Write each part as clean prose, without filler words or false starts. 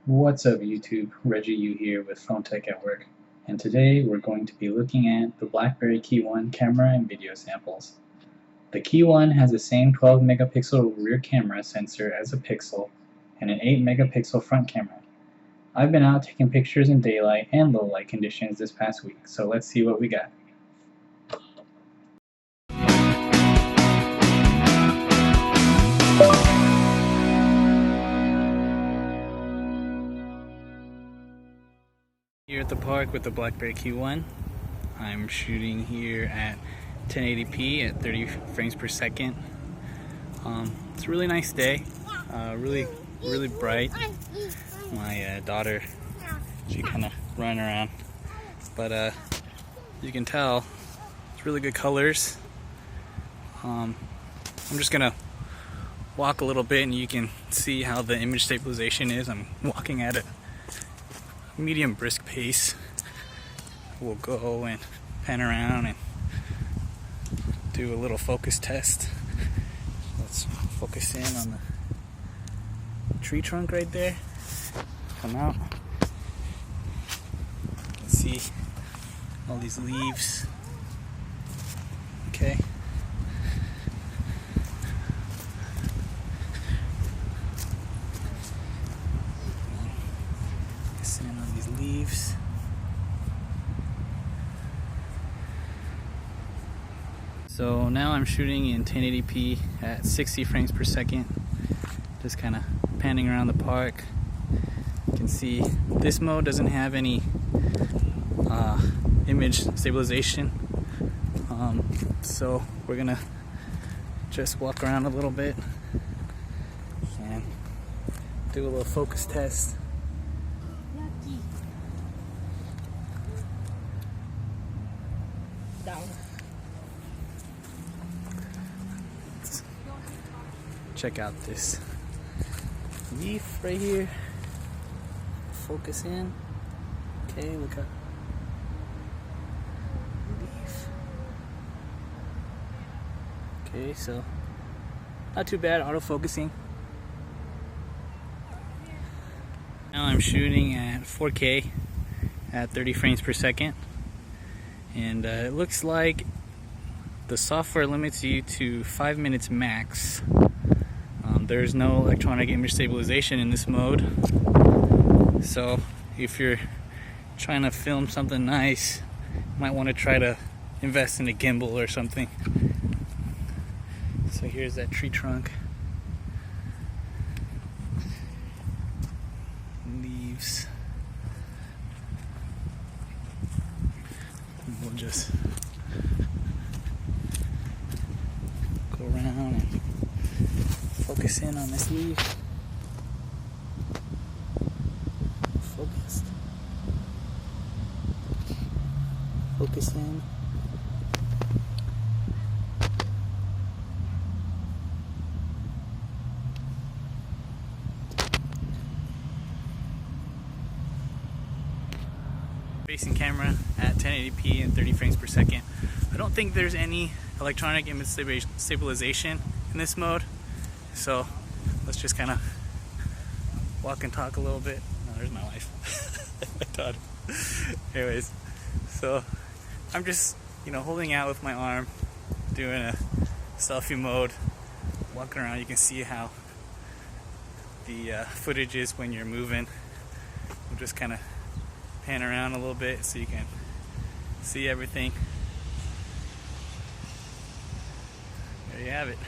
What's up YouTube, Reggie U here with Phone Tech at Work, and today we're going to be looking at the BlackBerry KEYone camera and video samples. The KEYone has the same 12 megapixel rear camera sensor as a Pixel and an 8 megapixel front camera. I've been out taking pictures in daylight and low light conditions this past week, so let's see what we got. Here at the park with the BlackBerry KEYone. I'm shooting here at 1080p at 30 frames per second. It's a really nice day, really bright. My daughter, she kind of running around, but you can tell it's really good colors. I'm just gonna walk a little bit and you can see how the image stabilization is. I'm walking at a medium brisk pace. We'll go and pan around and do a little focus test. Let's focus in on the tree trunk right there. Come out. You can see all these leaves. Okay. In on these leaves. So now I'm shooting in 1080p at 60 frames per second, just kind of panning around the park. You can see this mode doesn't have any image stabilization, so we're gonna just walk around a little bit and do a little focus test. Check out this leaf right here. Focus in. Okay, look up. Leaf. Okay, so not too bad autofocusing. Now I'm shooting at 4K at 30 frames per second, and it looks like the software limits you to 5 minutes max. There's no electronic image stabilization in this mode, so if you're trying to film something nice, you might want to try to invest in a gimbal or something. So here's that tree trunk. Leaves. We'll just go around and focus in on this leaf. Focused. Focus in. Facing camera at 1080p and 30 frames per second. I don't think there's any electronic image stabilization in this mode. So let's just kind of walk and talk a little bit. Oh, there's my wife. My daughter. Anyways, so I'm just, holding out with my arm, doing a selfie mode, walking around. You can see how the footage is when you're moving. We'll just kind of pan around a little bit so you can see everything. There you have it.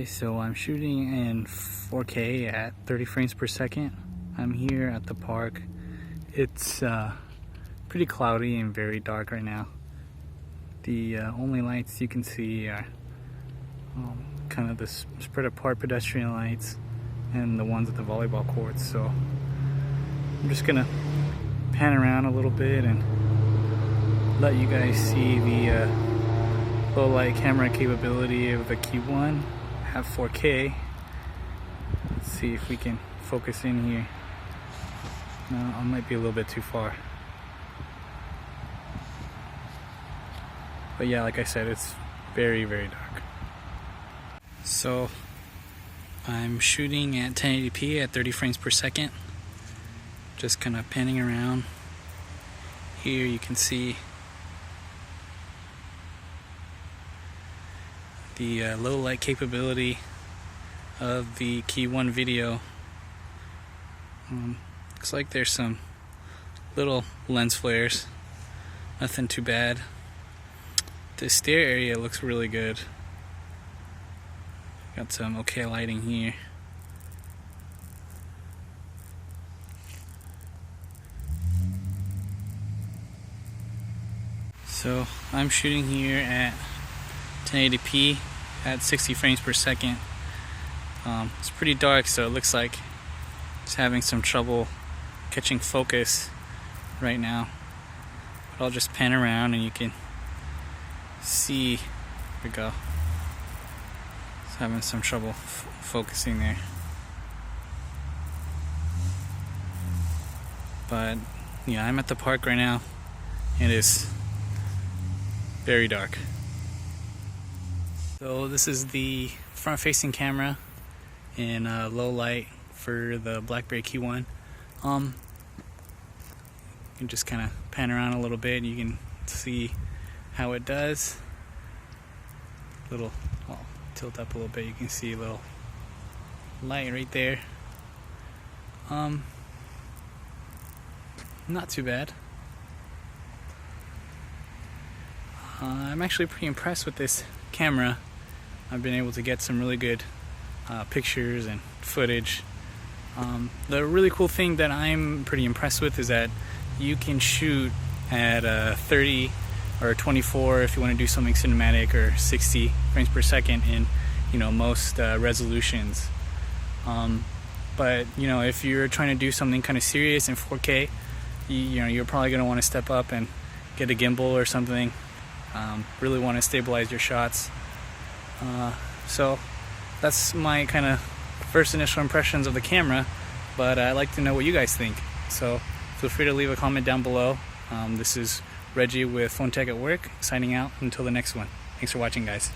So I'm shooting in 4K at 30 frames per second. I'm here at the park. It's pretty cloudy and very dark right now. The only lights you can see are kind of the spread apart pedestrian lights and the ones at the volleyball courts. So I'm just gonna pan around a little bit and let you guys see the low light camera capability of the KEYone at 4K. Let's see if we can focus in here. No, I might be a little bit too far. But yeah, like I said, it's very, very dark. So I'm shooting at 1080p at 30 frames per second. Just kind of panning around. Here you can see the low light capability of the KEYone video. Looks like there's some little lens flares, nothing too bad. The stair area looks really good. Got some okay lighting here. So I'm shooting here at 1080p at 60 frames per second. It's pretty dark, so it looks like it's having some trouble catching focus right now. But I'll just pan around and you can see. Here we go. It's having some trouble focusing there. But yeah, I'm at the park right now. It is very dark. So this is the front-facing camera in low light for the BlackBerry KEYone. You can just kind of pan around a little bit. You can see how it does. Well, tilt up a little bit. You can see a little light right there. Not too bad. I'm actually pretty impressed with this camera. I've been able to get some really good pictures and footage. The really cool thing that I'm pretty impressed with is that you can shoot at 30 or 24 if you want to do something cinematic, or 60 frames per second in most resolutions. But if you're trying to do something kind of serious in 4K, you're probably going to want to step up and get a gimbal or something. Really want to stabilize your shots. So that's my kind of first initial impressions of the camera, but I'd like to know what you guys think. So feel free to leave a comment down below. This is Reggie with Phone Tech at Work, signing out until the next one. Thanks for watching, guys.